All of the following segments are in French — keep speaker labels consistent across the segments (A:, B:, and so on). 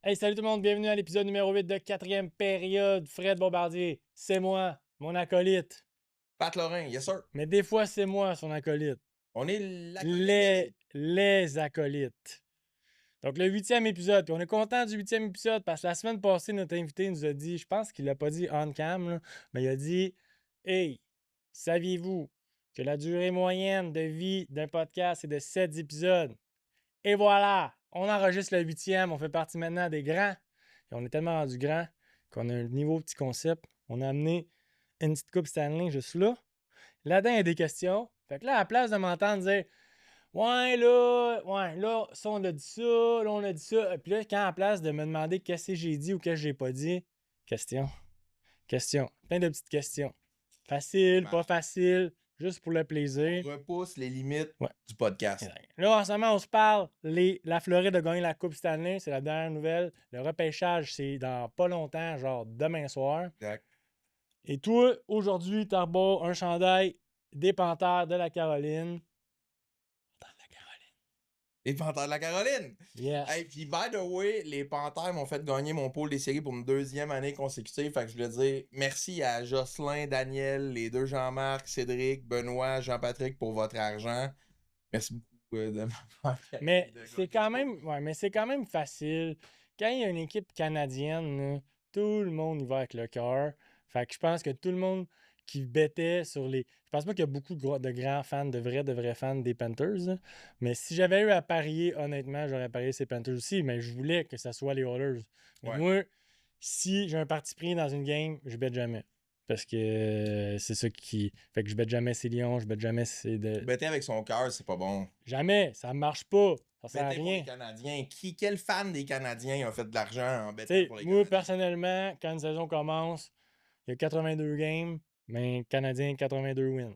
A: Hey, salut tout le monde, bienvenue à l'épisode numéro 8 de quatrième période. Fred Bombardier, c'est moi, mon acolyte.
B: Pat Lorrain, yes sir.
A: Mais des fois, c'est moi, son acolyte.
B: On est l'acolyte de
A: Les,
B: l'année.
A: les acolytes. Donc, le huitième épisode. Puis on est content du huitième épisode parce que la semaine passée, notre invité nous a dit, je pense qu'il l'a pas dit on cam, là, mais il a dit Hey, saviez-vous que la durée moyenne de vie d'un podcast est de 7 épisodes? Et voilà, on enregistre le huitième, on fait partie maintenant des grands. Et on est tellement rendu grand qu'on a un niveau petit concept. On a amené une petite coupe Stanley juste là. Là-dedans, il y a des questions. Fait que là, à la place de m'entendre dire ouais, là, ça, on a dit ça, là, on a dit ça. Et puis là, quand à la place de me demander qu'est-ce que j'ai dit ou qu'est-ce que j'ai pas dit, question, question, plein de petites questions. Facile, pas
B: Marche.
A: facile, juste pour le
B: On
A: plaisir.
B: repousse les limites
A: Ouais.
B: du podcast.
A: Là, en ce moment, on se parle. La Floride a gagné la Coupe Stanley. C'est la dernière nouvelle. Le repêchage, c'est dans pas longtemps, genre demain soir.
B: Exact.
A: Et toi, aujourd'hui, t'as un chandail des Panthères de la Caroline.
B: Les Panthères de la Caroline. Hey,
A: Yes.
B: puis by the way, les Panthères m'ont fait gagner mon pôle des séries pour une deuxième année consécutive. Fait que je voulais dire merci à Jocelyn, Daniel, les deux Jean-Marc, Cédric, Benoît, Jean-Patrick pour votre argent. Merci beaucoup de m'avoir
A: Mais
B: permis de
A: c'est
B: gagner
A: quand
B: ce pôle.
A: même, ouais, mais c'est quand même facile. Quand il y a une équipe canadienne, là, tout le monde y va avec le cœur. Fait que je pense que tout le monde qui bêtait sur les. Je pense pas qu'il y a beaucoup de grands fans, de vrais fans des Panthers, là. Mais si j'avais eu à parier, honnêtement, j'aurais parié ces Panthers aussi. Mais je voulais que ça soit les Oilers. Mais
B: Ouais.
A: moi, si j'ai un parti pris dans une game, je bête jamais. Parce que c'est ça qui. Fait que je bête jamais ces Lions, je bête jamais ces.
B: Bêter avec son cœur, c'est pas bon.
A: Jamais, ça marche pas. Ça sert à
B: Bêter pour les
A: rien.
B: Canadiens. Quel fan des Canadiens a fait de l'argent en
A: Tu
B: bêtant
A: sais,
B: pour les
A: moi,
B: Canadiens?
A: personnellement, quand une saison commence, il y a 82 games, mais Canadien, 82 wins.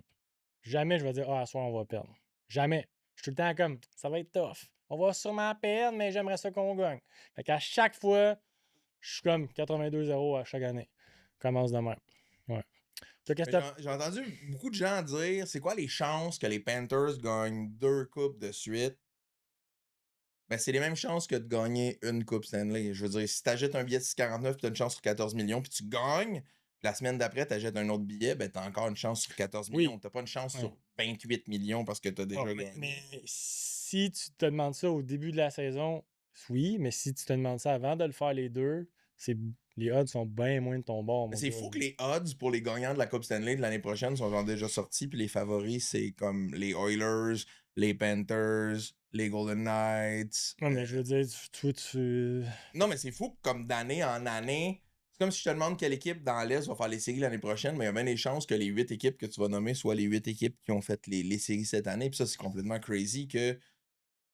A: Jamais je vais dire, ah, à soir, on va perdre. Jamais. Je suis tout le temps comme, ça va être tough. On va sûrement perdre, mais j'aimerais ça qu'on gagne. Fait qu'à chaque fois, je suis comme 82-0 à chaque année. Commence de même. Ouais. Toi, qu'est-ce
B: Mais
A: que t'as.
B: j'ai entendu beaucoup de gens dire c'est quoi les chances que les Panthers gagnent 2 coupes de suite? Ben, c'est les mêmes chances que de gagner une Coupe Stanley. Je veux dire, si t'achètes un billet de 6,49 puis t'as une chance sur 14 millions puis tu gagnes, la semaine d'après, t'achètes un autre billet, ben t'as encore une chance sur 14 millions.
A: Oui.
B: T'as pas une chance
A: Ouais.
B: sur 28 millions parce que t'as
A: Oh,
B: déjà
A: mais
B: gagné.
A: si tu te demandes ça au début de la saison, oui, mais si tu te demandes ça avant de le faire les deux, c'est les odds sont bien moins de ton bord,
B: Mais
A: mon
B: c'est
A: gars.
B: fou que les odds pour les gagnants de la Coupe Stanley de l'année prochaine sont genre déjà sortis, puis les favoris, c'est comme les Oilers, les Panthers, les Golden Knights.
A: Non, mais je veux dire, toi, tu.
B: Non, mais c'est fou que comme d'année en année, c'est comme si je te demande quelle équipe dans l'Est va faire les séries l'année prochaine, mais il y a bien des chances que les 8 équipes que tu vas nommer soient les 8 équipes qui ont fait les séries cette année. Puis ça, c'est complètement crazy que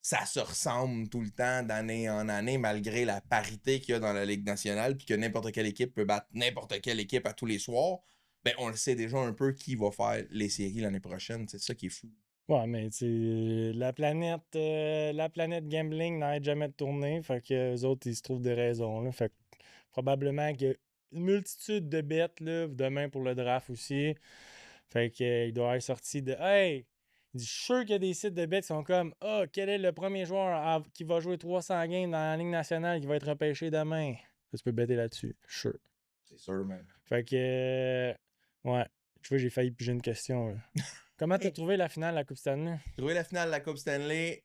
B: ça se ressemble tout le temps d'année en année, malgré la parité qu'il y a dans la Ligue nationale, puis que n'importe quelle équipe peut battre n'importe quelle équipe à tous les soirs. Ben, on le sait déjà un peu qui va faire les séries l'année prochaine. C'est ça qui est fou.
A: Ouais, mais tu la planète gambling n'arrête jamais de tourner. Fait que les autres, ils se trouvent des raisons. Là. Fait que probablement qu'il y a une multitude de bêtes là, demain pour le draft aussi. Fait que, il doit être sorti de Hey! Je suis sûr qu'il y a des sites de bêtes qui sont comme Ah, quel est le premier joueur qui va jouer 300 games dans la Ligue nationale qui va être repêché demain? Tu peux bêter là-dessus. Sure.
B: C'est sûr, man.
A: Fait que, ouais. Tu vois, j'ai failli piger une question. Là. Comment t'as trouvé la finale de la Coupe Stanley?
B: J'ai trouvé la finale de la Coupe Stanley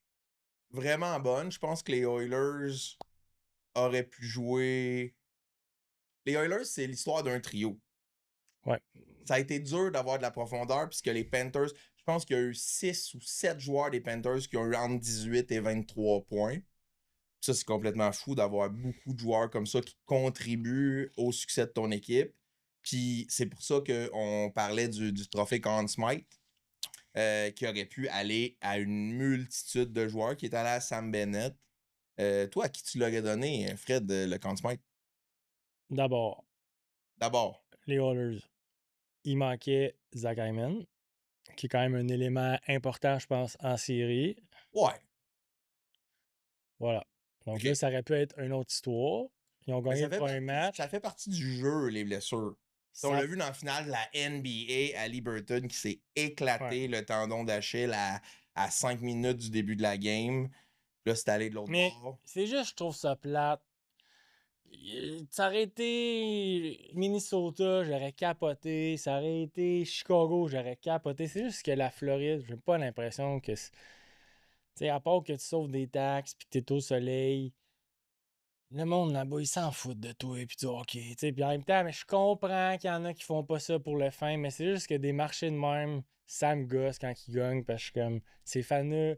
B: vraiment bonne. Je pense que les Oilers auraient pu jouer. Les Oilers, c'est l'histoire d'un trio.
A: Ouais.
B: Ça a été dur d'avoir de la profondeur puisque les Panthers, je pense qu'il y a eu 6 ou 7 joueurs des Panthers qui ont eu entre 18 et 23 points. Ça, c'est complètement fou d'avoir beaucoup de joueurs comme ça qui contribuent au succès de ton équipe. Puis c'est pour ça qu'on parlait du trophée Conn Smythe, qui aurait pu aller à une multitude de joueurs, qui est allé à Sam Bennett. Toi, à qui tu l'aurais donné, Fred, le Conn Smythe?
A: D'abord,
B: D'abord.
A: les Oilers. Il manquait Zach Hyman, qui est quand même un élément important, je pense, en série.
B: Ouais.
A: Voilà. Donc là,
B: OK.
A: ça aurait pu être une autre histoire. Ils ont
B: Mais
A: gagné le premier
B: ça
A: match.
B: fait partie du jeu, les blessures. T'sais, on
A: Ça.
B: l'a vu dans la finale de la NBA à Liberton qui s'est
A: Ouais.
B: éclaté le tendon d'Achille à 5 minutes du début de la game. Là, c'est allé de l'autre
A: Mais
B: bord.
A: c'est juste, je trouve ça plate. Ça aurait été Minnesota, j'aurais capoté. Ça aurait été Chicago, j'aurais capoté. C'est juste que la Floride, j'ai pas l'impression que... Tu sais, à part que tu sauves des taxes puis que t'es au soleil, le monde là-bas, ils s'en foutent de toi et puis du hockey. Tu sais, puis en même temps, mais je comprends qu'il y en a qui font pas ça pour le fin, mais c'est juste que des marchés de même, ça me gosse quand ils gagnent parce que je suis comme, ces fans-là,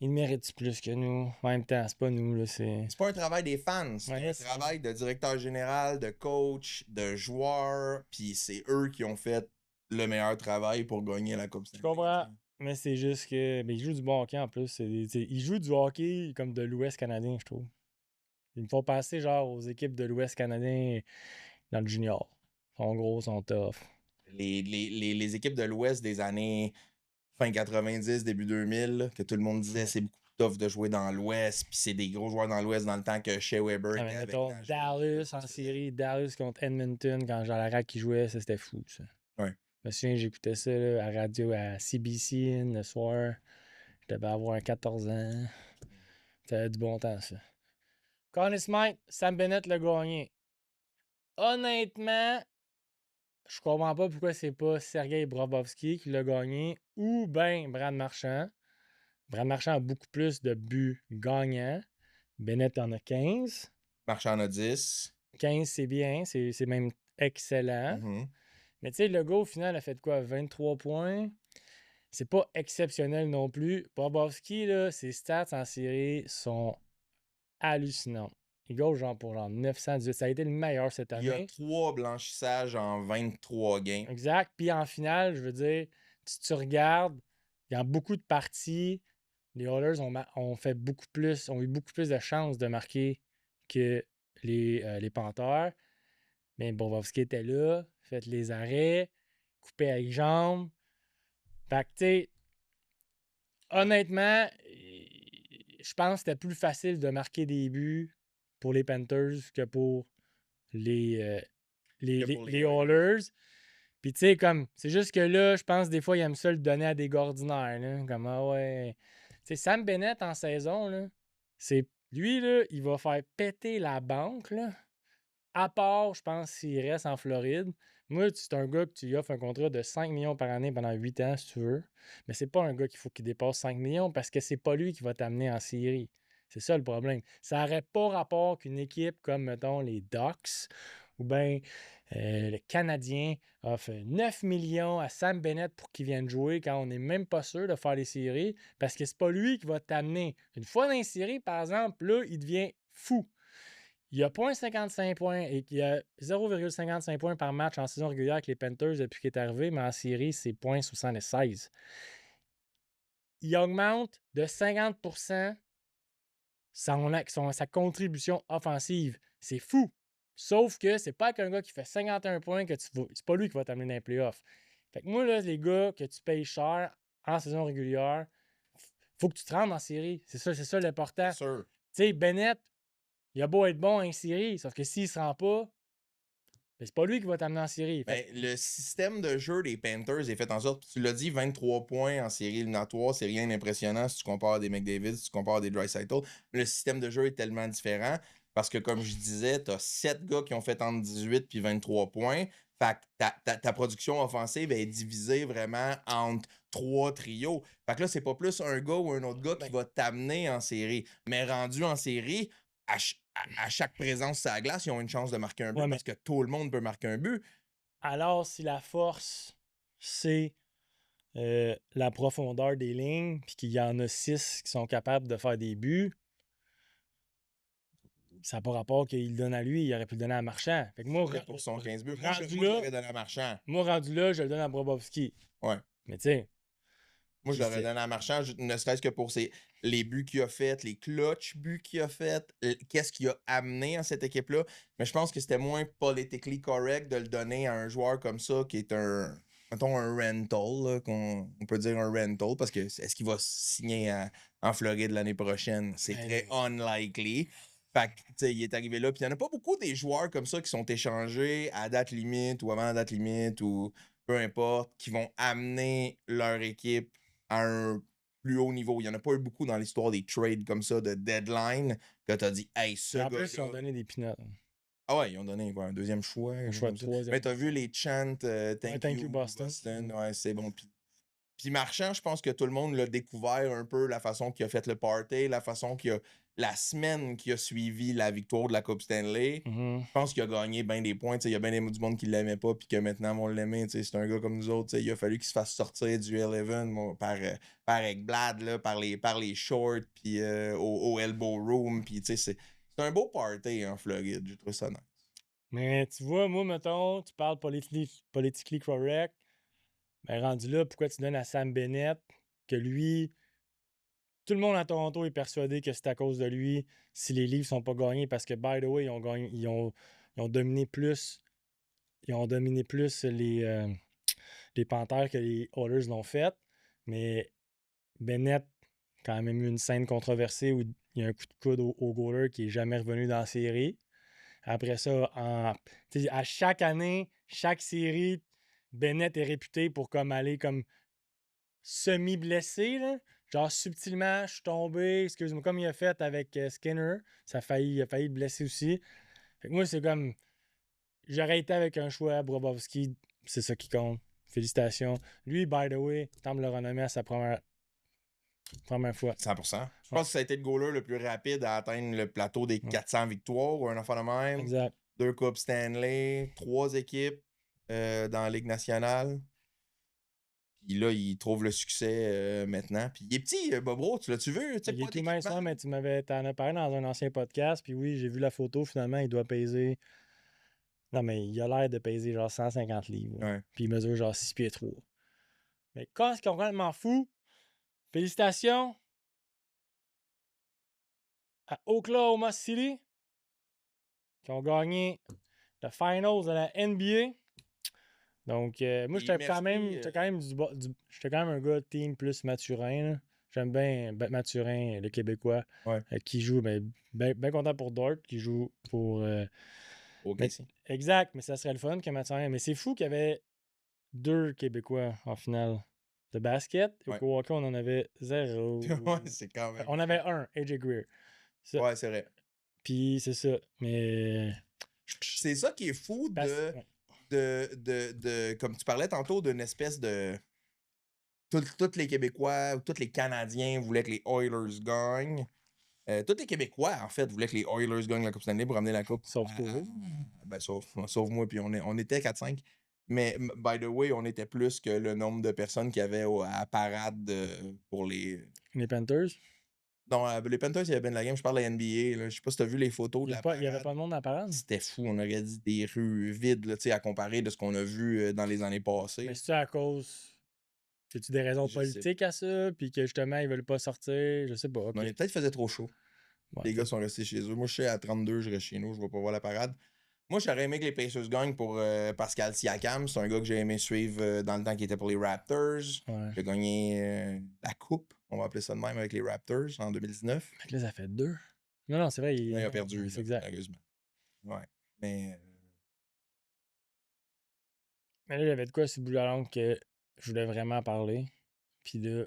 A: ils méritent plus que nous. En même temps, c'est pas nous, là, c'est...
B: C'est pas un travail des fans, c'est
A: Ouais,
B: un travail de directeur général, de coach, de joueur, puis c'est eux qui ont fait le meilleur travail pour gagner la Coupe
A: je
B: Stanley.
A: comprends, mais c'est juste que... Mais ils jouent du bon hockey en plus. Ils jouent du hockey comme de l'Ouest canadien, je trouve. Ils me font passer genre aux équipes de l'Ouest canadien dans le junior. Ils sont gros, ils sont tough.
B: Les équipes de l'Ouest des années fin 90, début 2000, là, que tout le monde disait c'est beaucoup plus tough de jouer dans l'Ouest, puis c'est des gros joueurs dans l'Ouest dans le temps que Shea Weber
A: Ah,
B: était
A: mais
B: avec
A: mettons,
B: Nashville.
A: Dallas en série, Dallas contre Edmonton, quand Jean Larac qui jouait, ça c'était fou, ça.
B: Ouais.
A: Je me souviens, j'écoutais ça là, à radio à CBC le soir. Je devais avoir 14 ans. C'était du bon temps, ça. Conn Smythe, Sam Bennett l'a gagné. Honnêtement, je comprends pas pourquoi c'est pas Sergei Bobrovski qui l'a gagné ou ben Brad Marchand. Brad Marchand a beaucoup plus de buts gagnants. Bennett en a 15.
B: Marchand a 10.
A: 15, c'est bien, c'est même excellent.
B: Mhm.
A: Mais tu sais, le gars, au final, a fait quoi? 23 points. C'est pas exceptionnel non plus. Bobrovski, là, ses stats en série sont hallucinants. Il goal genre pour genre 918. Ça a été le meilleur cette
B: Il y a
A: année.
B: 3 blanchissages en 23 games.
A: Exact. Puis en finale, je veux dire, si tu regardes, il y a beaucoup de parties. Les Oilers ont fait beaucoup plus, ont eu beaucoup plus de chances de marquer que les Panthers. Mais Bobrovski était là, fait les arrêts, coupé avec jambes. Fait que, tu sais, honnêtement, je pense que c'était plus facile de marquer des buts pour les Panthers que pour les, les Oilers. Puis, tu sais, comme, c'est juste que là, je pense des fois, ils aiment ça le donner à des gars ordinaires. Là, comme, ah ouais. Tu sais, Sam Bennett en saison, là, c'est. Lui, là, il va faire péter la banque, là. À part, je pense, s'il reste en Floride. Moi, c'est un gars que tu lui offres un contrat de 5 millions par année pendant 8 ans, si tu veux. Mais c'est pas un gars qu'il faut qu'il dépasse 5 millions parce que c'est pas lui qui va t'amener en série. C'est ça le problème. Ça n'aurait pas rapport qu'une équipe comme, mettons, les Ducks ou bien le Canadien offre 9 millions à Sam Bennett pour qu'il vienne jouer quand on n'est même pas sûr de faire les séries parce que c'est pas lui qui va t'amener. Une fois dans les séries, par exemple, là, il devient fou. Il a 0,55 points et il a 0,55 points par match en saison régulière avec les Panthers depuis qu'il est arrivé, mais en série, c'est 0,76. Il augmente de 50% sa contribution offensive. C'est fou. Sauf que c'est pas qu'un gars qui fait 51 points que tu vas. C'est pas lui qui va t'amener dans les playoffs. Fait que moi, là, les gars que tu payes cher en saison régulière, faut que tu te rendes en série. C'est ça l'important.
B: C'est sûr.
A: Tu sais, Bennett, il a beau être bon en série, sauf que s'il se rend pas, ben, c'est pas lui qui va t'amener en série. Fait
B: Ben, le système de jeu des Panthers est fait en sorte, tu l'as dit, 23 points en série éliminatoire, c'est rien d'impressionnant si tu compares à des McDavid, si tu compares à des Draisaitl. Le système de jeu est tellement différent parce que, comme je disais, tu as 7 gars qui ont fait entre 18 puis 23 points. Fait que ta production offensive est divisée vraiment entre 3 trios. Fait que là, c'est pas plus un gars ou un autre gars qui va t'amener en série. Mais rendu en série, à chaque présence sur la glace, ils ont une chance de marquer un but
A: Ouais, mais
B: parce que tout le monde peut marquer un but.
A: alors, si la force, c'est la profondeur des lignes, puis qu'il y en a 6 qui sont capables de faire des buts, ça n'a pas rapport qu'il le donne à lui, il aurait pu le donner à Marchand. Fait que moi,
B: Fait pour son 15 buts. Moi, je
A: rendu
B: l'aurais
A: là,
B: donné à Marchand.
A: rendu là, je le donne à Bobrovski.
B: Ouais.
A: Mais tu sais,
B: Moi, je l'aurais donné à Marchand, ne serait-ce que pour les buts qu'il a fait, les clutch buts qu'il a fait, qu'est-ce qu'il a amené à cette équipe-là. Mais je pense que c'était moins politically correct de le donner à un joueur comme ça qui est mettons, un rental, là, on peut dire un rental, parce que est-ce qu'il va signer en Floride l'année prochaine? C'est
A: Ben,
B: très unlikely. Fait que, tu sais, il est arrivé là. Puis il n'y en a pas beaucoup des joueurs comme ça qui sont échangés à date limite ou avant la date limite ou peu importe, qui vont amener leur équipe à un plus haut niveau. Il n'y en a pas eu beaucoup dans l'histoire des trades comme ça, de deadline, que tu as dit, hey, ce
A: Et en plus, ils ont
B: gars-là.
A: donné des peanuts.
B: Ah ouais, ils ont donné quoi, un deuxième choix,
A: Un
B: quelque chose
A: choix de
B: comme ça.
A: troisième.
B: Mais t'as vu les chants
A: Ouais,
B: Thank you,
A: Boston.
B: Boston. Ouais, c'est bon. Puis Marchand, je pense que tout le monde l'a découvert un peu, la façon qu'il a fait le party, la façon qu'il a. La semaine qui a suivi la victoire de la Coupe Stanley.
A: Mhm.
B: Je pense qu'il a gagné bien des points. Il y a bien du monde qui ne l'aimait pas, puis que maintenant vont l'aimer. C'est un gars comme nous autres. Il a fallu qu'il se fasse sortir du 11 par Ekblad, là, par les shorts, puis au elbow room. Puis c'est un beau party en Floride. J'ai trouvé ça nice.
A: Mais tu vois, moi, mettons, tu parles politically correct. Ben, rendu là, pourquoi tu donnes à Sam Bennett que lui, tout le monde à Toronto est persuadé que c'est à cause de lui si les livres sont pas gagnés parce que, by the way, ils ont dominé plus. Ils ont dominé plus les Panthers que les Oilers l'ont fait. Mais Bennett, quand même eu une scène controversée où il y a un coup de coude au goaler qui est jamais revenu dans la série. Après ça, à chaque année, chaque série, Bennett est réputé pour comme aller comme semi-blessé, là. Genre subtilement, je suis tombé, excuse-moi, comme il a fait avec Skinner. Il a failli le blesser aussi. Fait que moi, c'est comme. J'aurais été avec un choix à Bobrovski, c'est ça qui compte. Félicitations. Lui, by the way, Tom le renommé à sa première fois.
B: 100%. Je pense que ça a été le goaler le plus rapide à atteindre le plateau des
A: Ouais.
B: 400 victoires ou un enfant de même.
A: Exact.
B: 2 Coupes Stanley, 3 équipes dans la Ligue nationale. Puis là, il trouve le succès maintenant. Puis il est petit, Bobro, tu l'as-tu vu?
A: Il est tout mince, ouais, mais t'en as parlé dans un ancien podcast, puis oui, j'ai vu la photo, finalement, il doit peser. Non, mais il a l'air de peser genre 150 livres.
B: Ouais.
A: Puis il mesure genre 6 pieds 3. Mais quand ce qui est complètement fou, félicitations à Oklahoma City qui ont gagné le Finals de la NBA. Donc, moi, j'étais quand même j'étais quand même un gars team plus Mathurin, là. J'aime bien Mathurin, le Québécois,
B: Ouais.
A: qui joue, mais bien content pour Dort, qui joue pour.
B: OK.
A: Exact, mais ça serait le fun que Mathurin. Mais c'est fou qu'il y avait 2 Québécois en finale de basket.
B: Ouais.
A: Au hockey, on en avait 0.
B: Ouais, c'est quand même.
A: On avait un, AJ Greer. Ça.
B: Ouais, c'est vrai.
A: Puis c'est ça. Mais.
B: C'est ça qui est fou comme tu parlais tantôt, d'une espèce de. Tous les Québécois ou tous les Canadiens voulaient que les Oilers gagnent. Tous les Québécois, en fait, voulaient que les Oilers gagnent la Coupe Stanley pour ramener la Coupe.
A: Sauf toi.
B: Ben, sauf moi, puis on était 4-5. Mais, by the way, on était plus que le nombre de personnes qu'il y avait à la parade pour les.
A: Les Panthers.
B: Non, les Panthers, il y avait bien de la game. Je parle de la NBA. Là. Je sais pas si tu as vu les photos de la parade.
A: Il n'y avait pas de monde dans la parade.
B: C'était fou. On aurait dit des rues vides là, à comparer de ce qu'on a vu dans les années passées.
A: Mais c'est à cause. C'est-tu des raisons
B: Je
A: politiques à ça? Puis que justement, ils veulent pas sortir? Je sais pas.
B: Non, peut-être qu'il faisait trop chaud.
A: Ouais,
B: Les gars sont restés chez eux. Moi, je suis à 32, je reste chez nous. Je vais pas voir la parade. Moi, j'aurais aimé que les Pacers gagnent pour Pascal Siakam. C'est un gars que j'ai aimé suivre dans le temps qui était pour les Raptors.
A: Ouais.
B: Il a gagné la coupe, on va appeler ça de même, avec les Raptors en 2019.
A: Fait que là, ça fait 2. Non, c'est vrai.
B: Il a perdu,
A: c'est exact.
B: malheureusement. Ouais. Mais.
A: Mais là, j'avais de quoi sur le bout de la langue que je voulais vraiment parler. Puis là,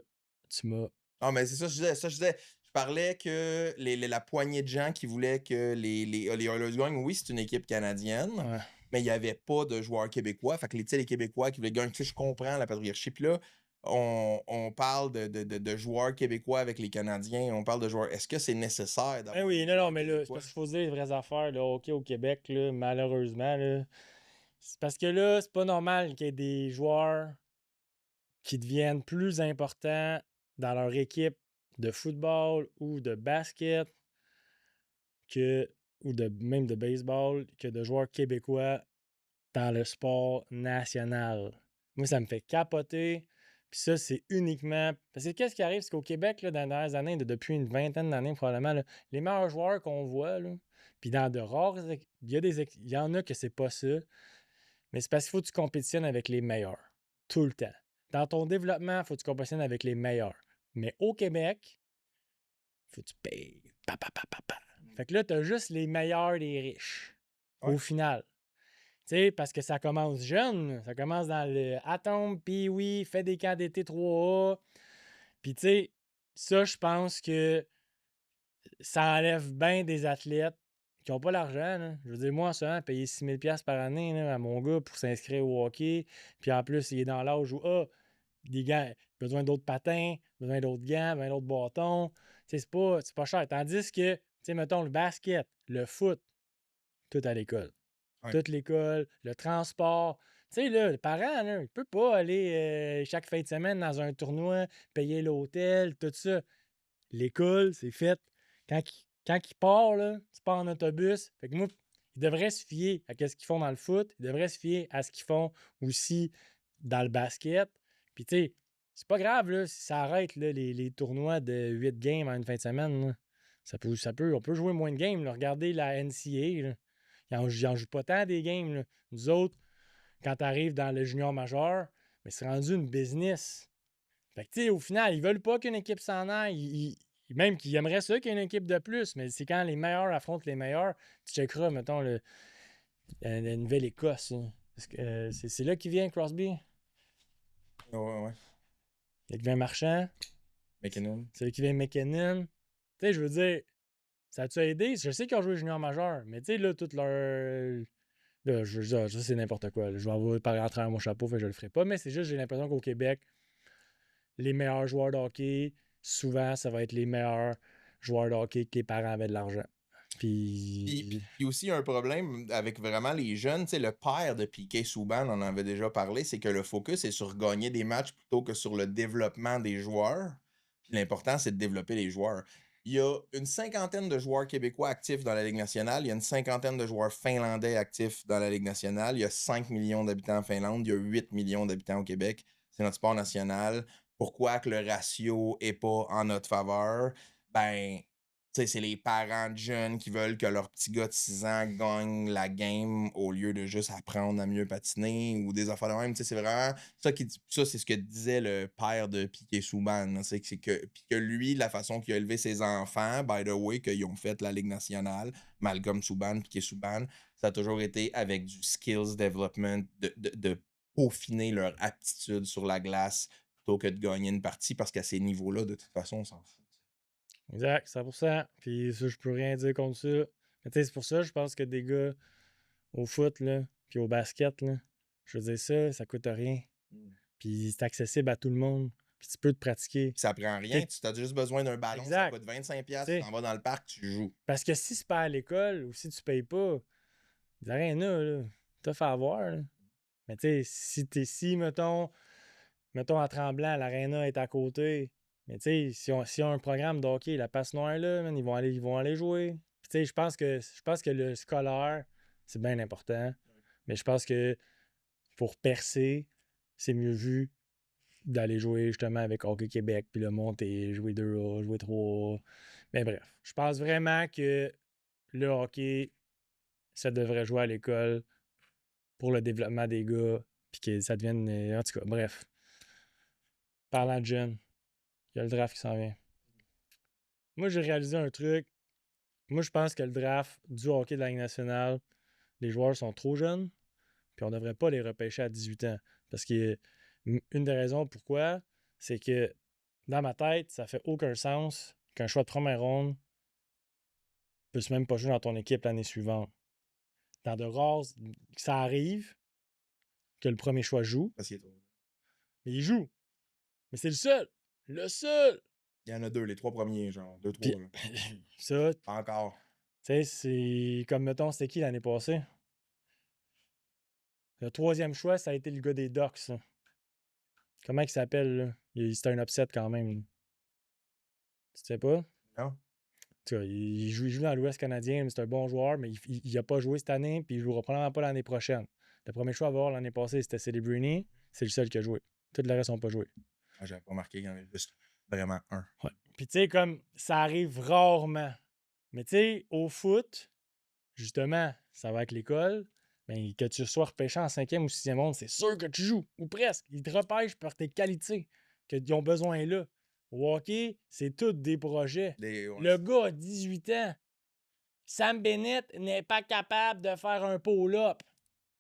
A: tu m'as.
B: Ah, mais c'est ça, je disais. Je parlais que la poignée de gens qui voulaient que les Oilers gagnent, oui, c'est une équipe canadienne.
A: Ouais.
B: Mais il n'y avait pas de joueurs québécois. Fait que les Québécois qui voulaient gagner, je comprends la patriarchie. Puis là, on parle de joueurs québécois avec les Canadiens. On parle de joueurs. Est-ce que c'est nécessaire d'avoir.
A: Oui, non, mais là, c'est parce qu'il faut se dire les vraies affaires. Le hockey au Québec, là, malheureusement, là, c'est parce que là, c'est pas normal qu'il y ait des joueurs qui deviennent plus importants dans leur équipe de football ou de basket même de baseball que de joueurs québécois dans le sport national. Moi, ça me fait capoter. Puis ça, c'est uniquement. Parce que qu'est-ce qui arrive? C'est qu'au Québec, là, dans les dernières années, depuis une vingtaine d'années probablement, là, les meilleurs joueurs qu'on voit, là, puis dans de rares. Il y en a que c'est pas ça. Mais c'est parce qu'il faut que tu compétitionnes avec les meilleurs. Tout le temps. Dans ton développement, il faut que tu compétitionnes avec les meilleurs. Mais au Québec, il faut que tu payes. Fait que là, tu as juste les meilleurs des riches.
B: Ouais.
A: Au final. Tu sais, parce que ça commence jeune. Ça commence dans le Atome, puis oui, fais des camps d'été 3A. Puis tu sais, ça, je pense que ça enlève bien des athlètes qui n'ont pas l'argent. Là. Je veux dire, moi, en ce moment, payer 6 000 $ par année là, à mon gars pour s'inscrire au hockey, puis en plus, il est dans l'âge où, des gants, besoin d'autres patins, besoin d'autres gants, besoin d'autres bâtons. Tu sais, c'est pas cher. Tandis que, tu sais, mettons, le basket, le foot, tout à l'école.
B: Ouais.
A: Toute l'école, le transport. Tu sais, là, le parent, là, il peut pas aller chaque fin de semaine dans un tournoi, payer l'hôtel, tout ça. L'école, c'est fait. Quand il part, là, tu pars en autobus. Fait que moi, il devrait se fier à ce qu'ils font dans le foot. Il devrait se fier à ce qu'ils font aussi dans le basket. Puis, tu sais, c'est pas grave, là, si ça arrête, là, les tournois de 8 games en une fin de semaine. Là. On peut jouer moins de games. Là. Regardez la NCAA. Là. Ils en jouent pas tant des games. Là. Nous autres, quand tu arrives dans le junior majeur, mais c'est rendu une business. Fait que, tu sais, au final, ils veulent pas qu'une équipe s'en aille. Même qu'ils aimeraient ça qu'il y ait une équipe de plus, mais c'est quand les meilleurs affrontent les meilleurs. Tu checkeras, mettons, la Nouvelle-Écosse. Là. Parce que, c'est là qu'il vient, Crosby.
B: Ouais.
A: C'est là qu'il vient Marchand.
B: McKinnon.
A: C'est là qu'il vient McKinnon. Tu sais, je veux dire, ça a-tu aidé? Je sais qu'ils ont joué junior majeur, mais tu sais, là, toute leur. Là, ça, c'est n'importe quoi. Là. Je vais avoir par à travers mon chapeau, fait que je le ferai pas, mais c'est juste, j'ai l'impression qu'au Québec, les meilleurs joueurs de hockey, souvent, ça va être les meilleurs joueurs de hockey que les parents avaient de l'argent. Puis
B: Puis aussi, il y a un problème avec vraiment les jeunes. Tu sais, le père de Piquet Souban, on en avait déjà parlé, c'est que le focus est sur gagner des matchs plutôt que sur le développement des joueurs. Puis l'important, c'est de développer les joueurs. Il y a une cinquantaine de joueurs québécois actifs dans la Ligue nationale. Il y a une cinquantaine de joueurs finlandais actifs dans la Ligue nationale. Il y a 5 millions d'habitants en Finlande. Il y a 8 millions d'habitants au Québec. C'est notre sport national. Pourquoi que le ratio n'est pas en notre faveur? Ben, tu sais, c'est les parents de jeunes qui veulent que leur petit gars de 6 ans gagne la game au lieu de juste apprendre à mieux patiner ou des affaires de même. Tu sais, c'est vraiment ça, c'est ce que disait le père de Piquet Souban. C'est que lui, la façon qu'il a élevé ses enfants, by the way, qu'ils ont fait la Ligue nationale, Malcolm Souban, Piquet Souban, ça a toujours été avec du skills development, de peaufiner leur aptitude sur la glace plutôt que de gagner une partie parce qu'à ces niveaux-là, de toute façon, on s'en fout.
A: exact, 100%. Puis ça, je peux rien dire contre ça. Mais tu sais, c'est pour ça, je pense que des gars au foot, là, puis au basket, là, je veux dire ça coûte rien. Puis c'est accessible à tout le monde. Puis tu peux te pratiquer.
B: Ça prend rien, tu as juste besoin d'un ballon, ça
A: Exact.
B: coûte 25$, tu
A: T'sais,
B: t'en vas dans le parc, tu joues.
A: parce que si c'est pas à l'école ou si tu payes pas, les arénas, là, t'as fait avoir. Là. Mais tu sais, si, mettons à Tremblant, l'aréna est à côté. Mais tu sais, si on a un programme de hockey, la passe noire là, man, ils vont aller jouer. Puis tu sais, je pense que le scolaire, c'est bien important. Mais je pense que pour percer, c'est mieux vu d'aller jouer justement avec Hockey Québec, puis le monter, jouer 2A, jouer 3A. Mais bref, je pense vraiment que le hockey, ça devrait jouer à l'école pour le développement des gars, puis que ça devienne. En tout cas, bref. Parlant de jeunes, il y a le draft qui s'en vient. Moi, j'ai réalisé un truc. Moi, je pense que le draft du hockey de la Ligue nationale, les joueurs sont trop jeunes, puis on ne devrait pas les repêcher à 18 ans. Parce que une des raisons pourquoi, c'est que dans ma tête, ça fait aucun sens qu'un choix de première ronde puisse même pas jouer dans ton équipe l'année suivante. Dans de rares, ça arrive que le premier choix joue,
B: Parce qu'il est trop.
A: mais il joue. Mais c'est le seul. Le seul.
B: Il y en a deux, les trois premiers, genre. Deux, trois.
A: Puis,
B: Là.
A: ça, tu
B: Pas encore.
A: sais, c'est comme, mettons, c'était qui l'année passée? Le troisième choix, ça a été le gars des Ducks. Là. Comment il s'appelle, là? C'était un upset quand même. Là. Tu sais pas?
B: Non?
A: Tu vois, il joue dans l'Ouest canadien, mais c'est un bon joueur, mais il n'a pas joué cette année, puis il ne jouera probablement pas l'année prochaine. Le premier choix à avoir l'année passée, c'était Celebrini. C'est le seul qui a joué. Tout le reste n'ont pas joué.
B: Ah, j'avais pas remarqué qu'il y en avait juste vraiment un.
A: Ouais. Puis tu sais, comme ça arrive rarement. Mais tu sais, au foot, justement, ça va avec l'école. Ben, que tu sois repêché en 5e ou 6e ronde, c'est sûr que tu joues, ou presque. Ils te repêchent par tes qualités qu'ils ont besoin là. Au hockey, c'est tous des projets.
B: Ouais.
A: Le gars a 18 ans. Sam Bennett n'est pas capable de faire un pull-up.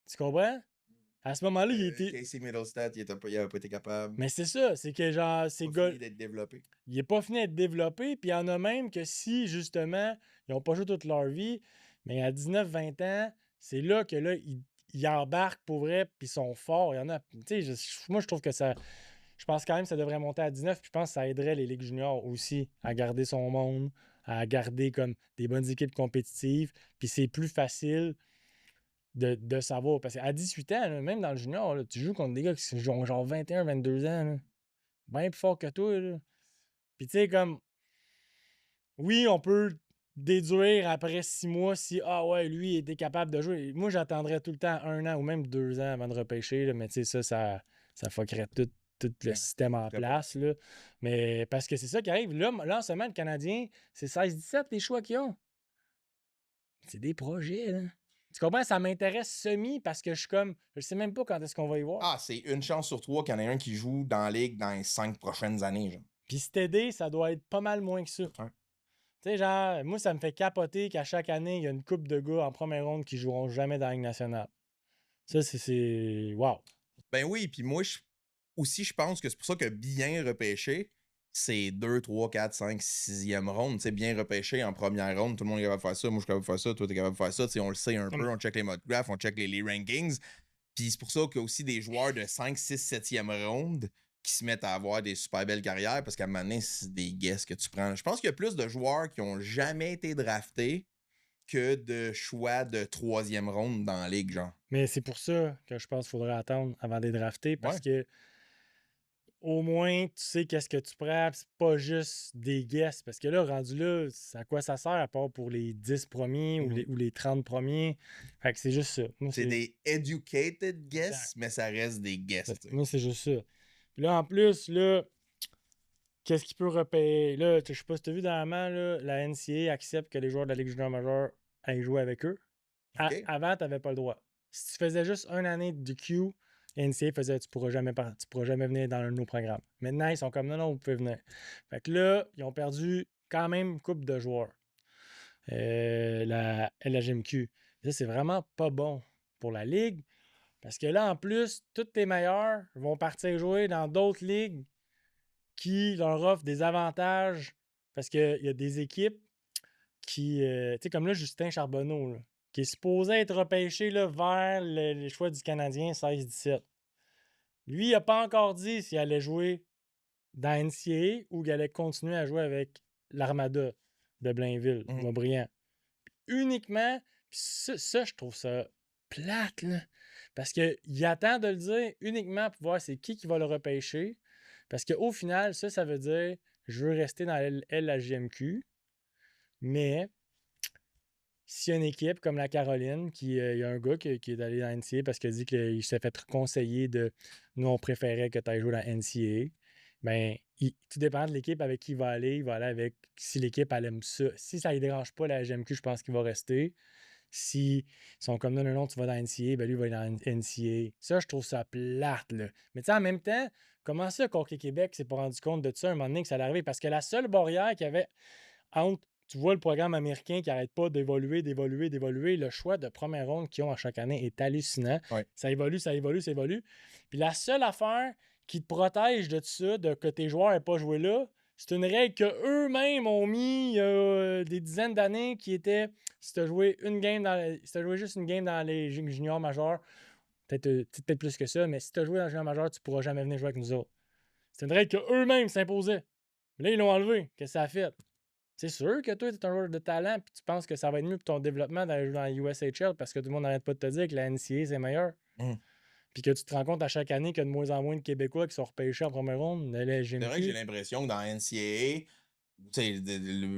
A: Tu comprends? À ce moment-là, il était.
B: Casey Middlestat, il avait pas été capable.
A: Mais c'est ça, c'est que genre, ces
B: Pas
A: gars.
B: fini d'être développé.
A: Il est pas fini d'être développé, puis il y en a même que si, justement, ils n'ont pas joué toute leur vie, mais à 19-20 ans, c'est là que là, ils embarquent pour vrai, puis ils sont forts. Il y en a. Tu sais, moi, je trouve que ça. Je pense quand même que ça devrait monter à 19, puis je pense que ça aiderait les ligues juniors aussi à garder son monde, à garder comme des bonnes équipes compétitives, puis c'est plus facile de savoir. Parce qu'à 18 ans, là, même dans le junior, là, tu joues contre des gars qui ont genre 21, 22 ans, là, bien plus fort que toi. Là. Puis tu sais, comme, oui, on peut déduire après 6 mois si, ah ouais, lui était capable de jouer. Moi, j'attendrais tout le temps 1 an ou même 2 ans avant de repêcher, là, mais tu sais, ça fuckerait tout le système en place. Là. Mais parce que c'est ça qui arrive. Là, en ce moment, le Canadien, c'est 16-17 les choix qu'ils ont. C'est des projets, là. Tu comprends? Ça m'intéresse semi parce que je suis comme. Je sais même pas quand est-ce qu'on va y voir.
B: Ah, c'est une chance sur 3 qu'il y en ait un qui joue dans la ligue dans les 5 prochaines années. Genre.
A: Puis cet aidé, ça doit être pas mal moins que ça.
B: Ouais.
A: Tu sais, genre, moi, ça me fait capoter qu'à chaque année, il y a une couple de gars en première ronde qui joueront jamais dans la Ligue nationale. Ça, c'est. Wow.
B: Ben oui, puis moi, aussi, je pense que c'est pour ça que bien repêché, c'est 2, 3, 4, 5, 6e ronde. Tu sais, bien repêché en première ronde, tout le monde est capable de faire ça. Moi, je suis capable de faire ça, toi, t'es capable de faire ça. Tu sais, on le sait un peu, on check les mock drafts, on check les rankings. Puis c'est pour ça qu'il y a aussi des joueurs de 5, 6, 7e ronde qui se mettent à avoir des super belles carrières parce qu'à un moment donné, c'est des guesses que tu prends. Je pense qu'il y a plus de joueurs qui ont jamais été draftés que de choix de 3e ronde dans la ligue, genre.
A: Mais c'est pour ça que je pense qu'il faudrait attendre avant d'être drafté parce
B: Ouais.
A: que au moins, tu sais qu'est-ce que tu prends, c'est pas juste des guesses. Parce que là, rendu là, à quoi ça sert à part pour les 10 premiers ou les 30 premiers? Fait que c'est juste ça. Moi,
B: C'est des educated guess,
A: Exact.
B: mais ça reste des guess.
A: Moi, c'est juste ça. Puis là, en plus, là, qu'est-ce qu'il peut repérer? Là, je sais pas si tu as vu dernièrement, là, la NCAA accepte que les joueurs de la Ligue junior majeure aillent jouer avec eux.
B: OK.
A: Avant, tu n'avais pas le droit. Si tu faisais juste une année de Q, la NCAA faisait tu pourras jamais venir dans nos programmes. Maintenant, ils sont comme non, non, vous pouvez venir. Fait que là, ils ont perdu quand même une couple de joueurs. La LHMQ. Ça, c'est vraiment pas bon pour la Ligue. Parce que là, en plus, tous tes meilleurs vont partir jouer dans d'autres ligues qui leur offrent des avantages. Parce qu'il y a des équipes qui. Tu sais, comme là, Justin Charbonneau, là, qui est supposé être repêché là, vers les choix du Canadien 16-17. Lui, il n'a pas encore dit s'il allait jouer dans NCAA ou qu'il allait continuer à jouer avec l'Armada de Blainville, Boisbriand. Uniquement, puis ça, je trouve ça plate, là. Parce qu'il attend de le dire uniquement pour voir c'est qui va le repêcher. Parce qu'au final, ça veut dire je veux rester dans la JMQ, mais s'il y a une équipe comme la Caroline, il y a un gars qui est allé dans NCAA parce qu'il a dit qu'il s'est fait conseiller de nous, on préférait que tu ailles jouer dans NCAA. Bien, tout dépend de l'équipe avec qui il va aller avec si l'équipe elle aime ça. Si ça ne dérange pas la GMQ, je pense qu'il va rester. S'ils sont comme non, non, non, tu vas dans NCAA, ben lui, il va aller dans NCAA. Ça, je trouve ça plate, là. Mais tu sais, en même temps, comment ça, Hockey Québec s'est pas rendu compte de ça un moment donné que ça allait arriver? Parce que la seule barrière qu'il y avait entre, tu vois, le programme américain qui n'arrête pas d'évoluer, le choix de première ronde qu'ils ont à chaque année est hallucinant.
B: Ouais.
A: Ça évolue, ça évolue, ça évolue. Puis la seule affaire qui te protège de tout ça, de que tes joueurs n'aient pas joué là, c'est une règle qu'eux-mêmes ont mis il y a des dizaines d'années qui était si tu as joué juste une game dans les juniors majeurs, peut-être plus que ça, mais si tu as joué dans les juniors majeurs, tu ne pourras jamais venir jouer avec nous autres. C'est une règle qu'eux-mêmes s'imposaient. Mais là, ils l'ont enlevé. Qu'est-ce que ça a fait? C'est sûr que toi, tu es un joueur de talent et tu penses que ça va être mieux pour ton développement d'aller jouer dans la USHL parce que tout le monde n'arrête pas de te dire que la NCAA, c'est meilleur. Puis que tu te rends compte à chaque année qu'il y a de moins en moins de Québécois qui sont repêchés en première ronde.
B: C'est vrai que j'ai l'impression que dans NCAA,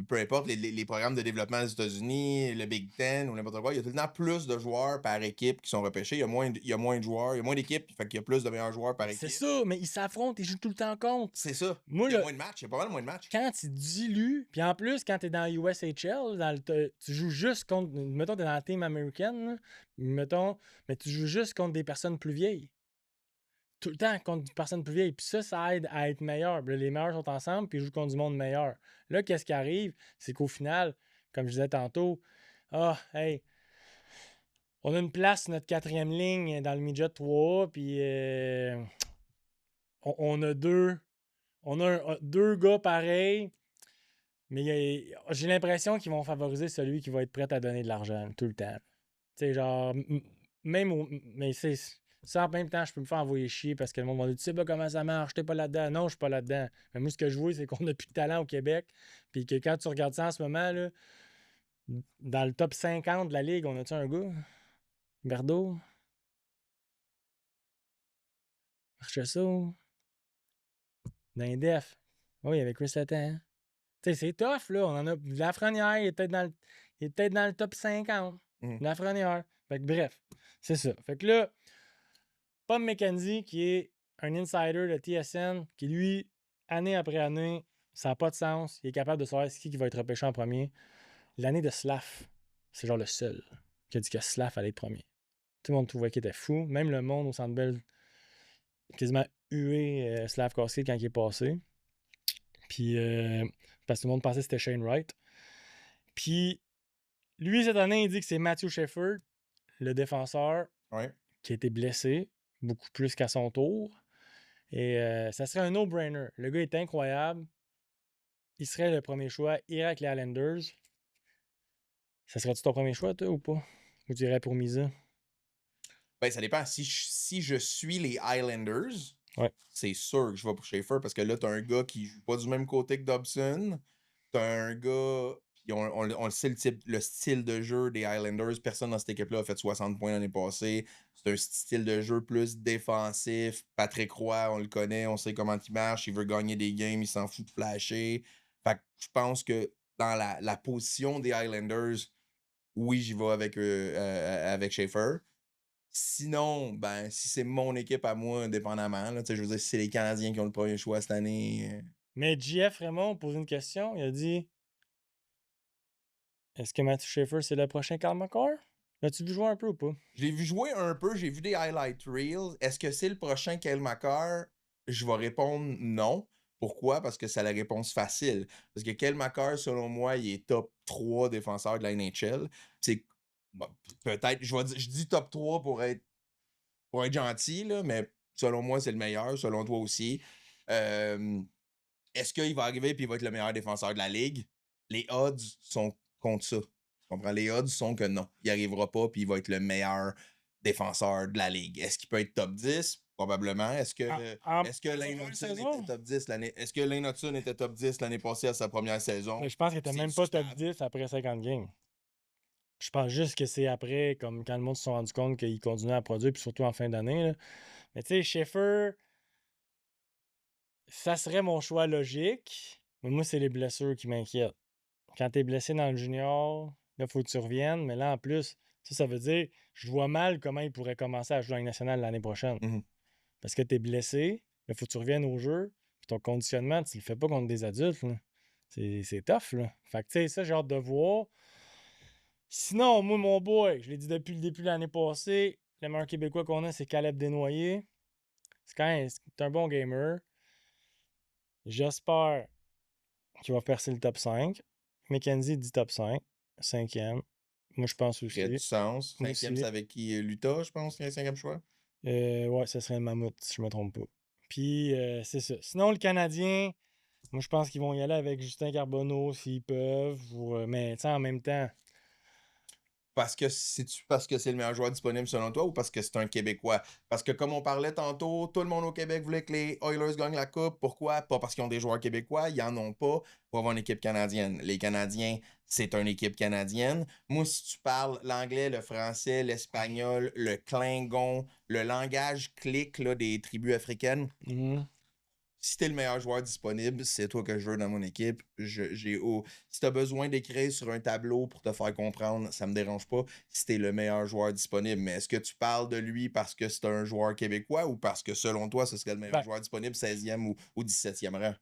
B: peu importe les programmes de développement des États-Unis, le Big Ten ou n'importe quoi, il y a tout le temps plus de joueurs par équipe qui sont repêchés. Il y a moins de joueurs, il y a moins d'équipes, fait qu'il y a plus de meilleurs joueurs par équipe.
A: C'est ça, mais ils s'affrontent, ils jouent tout le temps contre.
B: C'est ça.
A: Moi,
B: il y a moins de matchs, il y a pas mal moins de matchs.
A: Quand tu dilues, puis en plus, quand tu es dans USHL, tu joues juste contre. Mettons, tu es dans la team américaine, mais tu joues juste contre des personnes plus vieilles. Tout le temps contre des personnes plus vieilles. Puis ça aide à être meilleur. Puis là, les meilleurs sont ensemble, puis ils jouent contre du monde meilleur. Là, qu'est-ce qui arrive? C'est qu'au final, comme je disais tantôt, hey, On a une place sur notre 4e ligne dans le midget 3, puis on a deux. On a deux gars pareils, mais j'ai l'impression qu'ils vont favoriser celui qui va être prêt à donner de l'argent tout le temps. Tu sais, genre, mais c'est ça en même temps, je peux me faire envoyer chier parce que le monde va dire, tu sais pas comment ça marche, t'es pas là-dedans. Non, je suis pas là-dedans. Mais moi, ce que je vois, c'est qu'on a plus de talent au Québec. Puis que quand tu regardes ça en ce moment, là, dans le top 50 de la ligue, on a-tu un gars? Berdo? Marchessault? Dans les def? Oui, avec Chris Letang. Hein? Tu sais, c'est tough, là. On en a. Lafrenière, il est peut-être dans le top 50. Lafrenière. Fait que bref, c'est ça. Fait que là, Pom McKenzie, qui est un insider de TSN, qui lui, année après année, ça n'a pas de sens. Il est capable de savoir qui va être repêché en premier. L'année de Slav, c'est genre le seul qui a dit que Slav allait être premier. Tout le monde trouvait qu'il était fou. Même le monde au Centre Bell quasiment hué Slavkovski quand il est passé. Puis, parce que tout le monde pensait que c'était Shane Wright. Puis, lui, cette année, il dit que c'est Matthew Shefford, le défenseur, qui a été blessé, beaucoup plus qu'à son tour. Et ça serait un no-brainer. Le gars est incroyable. Il serait le premier choix. Il irait avec les Islanders. Ça serait-tu ton premier choix, toi, ou pas? Ou tu irais pour Misa?
B: Ben, ça dépend. Si je suis les Highlanders,
A: ouais.
B: C'est sûr que je vais pour Schaefer parce que là, t'as un gars qui joue pas du même côté que Dobson. T'as un gars. Puis on le sait, le style de jeu des Highlanders. Personne dans cette équipe-là a fait 60 points l'année passée. C'est un style de jeu plus défensif. Patrick Roy, on le connaît, on sait comment il marche. Il veut gagner des games, il s'en fout de flasher. Fait que je pense que dans la position des Highlanders, oui, j'y vais avec Schaefer. Sinon, ben, si c'est mon équipe à moi, indépendamment, là, je veux dire, si c'est les Canadiens qui ont le premier choix cette année.
A: Mais JF Raymond pose une question. Il a dit, est-ce que Matthew Schaefer, c'est le prochain Karl McCarr? L'as-tu vu jouer un peu ou pas?
B: Je l'ai vu jouer un peu, j'ai vu des highlight reels. Est-ce que c'est le prochain Kyle McCarr? Je vais répondre non. Pourquoi? Parce que c'est la réponse facile. Parce que Kyle McCarr, selon moi, il est top 3 défenseur de la NHL. C'est bon, peut-être, je dis top 3 pour être gentil, là, mais selon moi, c'est le meilleur. Selon toi aussi. Est-ce qu'il va arriver et il va être le meilleur défenseur de la ligue? Les odds sont contre ça. Tu comprends? Les odds sont que non. Il n'arrivera pas puis il va être le meilleur défenseur de la ligue. Est-ce qu'il peut être top 10? Probablement. Est-ce que Lane Hutson était top 10 l'année? Est-ce que Lane Hutson était top 10 l'année passée à sa première saison?
A: Mais je pense qu'il était même pas top 10 après 50 games. Je pense juste que c'est après, comme quand le monde se sont rendu compte qu'il continuait à produire, puis surtout en fin d'année. Mais tu sais, Schaefer, ça serait mon choix logique. Mais moi, c'est les blessures qui m'inquiètent. Quand t'es blessé dans le junior, là, faut que tu reviennes. Mais là, en plus, ça veut dire, je vois mal comment il pourrait commencer à jouer en Ligue nationale l'année prochaine. Parce que t'es blessé, il faut que tu reviennes au jeu. Puis ton conditionnement, tu le fais pas contre des adultes. C'est tough, là. Fait que, tu sais, ça, j'ai hâte de voir. Sinon, moi, mon boy, je l'ai dit depuis le début de l'année passée, le meilleur Québécois qu'on a, c'est Caleb Desnoyers. C'est un bon gamer. J'espère qu'il va percer le top 5. Mackenzie dit top 5. 5e. Moi, je pense aussi.
B: Ça a du sens. 5e, c'est avec qui? L'Utah, je pense, qui est le 5e choix?
A: Ouais, ça serait le Mammouth, si je me trompe pas. Puis, c'est ça. Sinon, le Canadien, moi, je pense qu'ils vont y aller avec Justin Carbonneau s'ils peuvent. Mais, tu sais, en même temps,
B: parce que c'est le meilleur joueur disponible selon toi ou parce que c'est un Québécois? Parce que comme on parlait tantôt, tout le monde au Québec voulait que les Oilers gagnent la Coupe. Pourquoi? Pas parce qu'ils ont des joueurs québécois, ils en ont pas pour avoir une équipe canadienne. Les Canadiens, c'est une équipe canadienne. Moi, si tu parles l'anglais, le français, l'espagnol, le klingon, le langage clic là, des tribus africaines, si t'es le meilleur joueur disponible, c'est toi que je veux dans mon équipe. Si t'as besoin d'écrire sur un tableau pour te faire comprendre, ça me dérange pas si t'es le meilleur joueur disponible. Mais est-ce que tu parles de lui parce que c'est un joueur québécois ou parce que selon toi, ce serait le meilleur joueur disponible 16e ou 17e rang?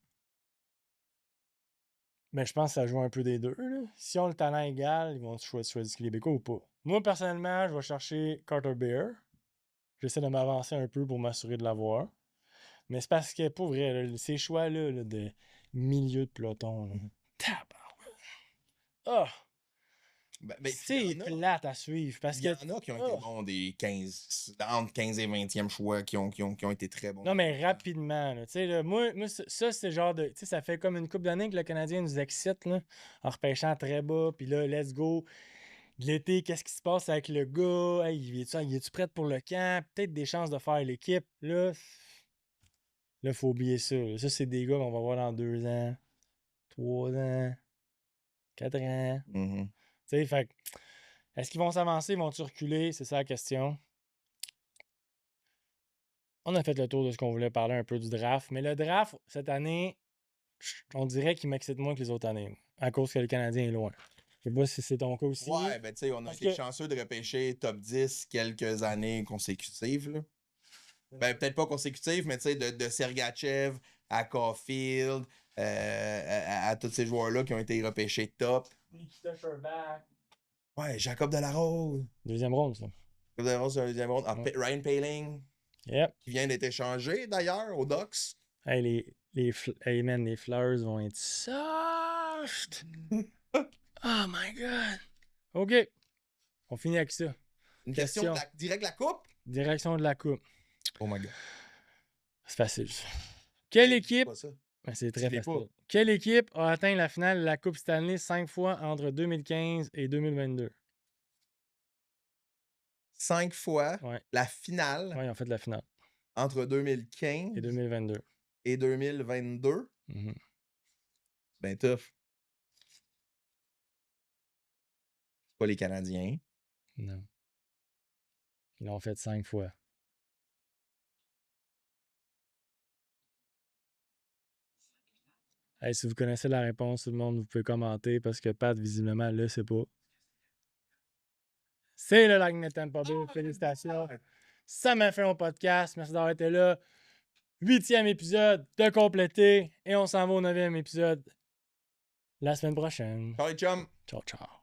A: Mais je pense que ça joue un peu des deux. Là. Si on a le talent égal, ils vont choisir Québécois ou pas. Moi, personnellement, je vais chercher Carter Bear. J'essaie de m'avancer un peu pour m'assurer de l'avoir. Mais c'est parce que, pour vrai, là, ces choix-là de milieu de peloton, tabarouette. Ah!
B: Puis
A: c'est
B: il y en a-
A: plate à suivre parce
B: il
A: que.
B: y en a qui ont été bons des 15, entre 15 et 20e choix qui ont été très bons.
A: Non, mais rapidement, là. Tu sais, là, moi ça, c'est genre de. Tu sais, ça fait comme une couple d'années que le Canadien nous excite, là, en repêchant très bas, puis là, let's go. L'été, qu'est-ce qui se passe avec le gars? Hey, il est-tu prêt pour le camp? Peut-être des chances de faire l'équipe. Là, faut oublier ça. Là. Ça, c'est des gars qu'on va voir dans 2 ans, 3 ans, 4 ans.
B: Mhm.
A: Tu sais, fait que, est-ce qu'ils vont s'avancer? Vont-ils reculer? C'est ça la question. On a fait le tour de ce qu'on voulait parler un peu du draft. Mais le draft, cette année, on dirait qu'il m'excite moins que les autres années. À cause que le Canadien est loin. Je sais pas si c'est ton cas aussi.
B: Ouais, ben tu sais, on a
A: Parce
B: été
A: que-
B: chanceux de repêcher top 10 quelques années consécutives. Là. Ben, peut-être pas consécutives, mais tu sais, de Sergachev à Caulfield, à tous ces joueurs-là qui ont été repêchés top.
A: Nikita Sherbak.
B: Ouais, Jacob Delarose.
A: Deuxième ronde, ça.
B: Jacob Delarose, c'est un deuxième round.
A: Ouais.
B: Ryan Paling,
A: Yep.
B: qui vient d'être échangé d'ailleurs aux Ducks.
A: Hey, hey man, les Flyers vont être soft. Oh my god. OK. On finit avec ça.
B: Une question direct la coupe?
A: Direction de la coupe.
B: Oh my god.
A: C'est facile. Ça. Quelle
B: Hey,
A: équipe.
B: pas ça.
A: Ben, c'est très
B: Je l'ai
A: facile.
B: pas.
A: Quelle équipe a atteint la finale de la Coupe Stanley 5 fois entre 2015 et 2022?
B: 5 fois
A: Ouais.
B: la finale
A: Ouais, ils ont fait la finale.
B: entre 2015
A: Et 2022.
B: et 2022.
A: Mhm.
B: Ben tough. C'est pas les Canadiens.
A: Non. Ils l'ont fait 5 fois. Hey, si vous connaissez la réponse, tout le monde, vous pouvez commenter parce que Pat, visiblement, le sait pas. C'est le Lightning Tampa Bay. Félicitations. Ça m'a fait mon podcast. Merci d'avoir été là. 8e épisode de complété. Et on s'en va au 9e épisode la semaine prochaine.
B: Ciao les chums!
A: Ciao, ciao.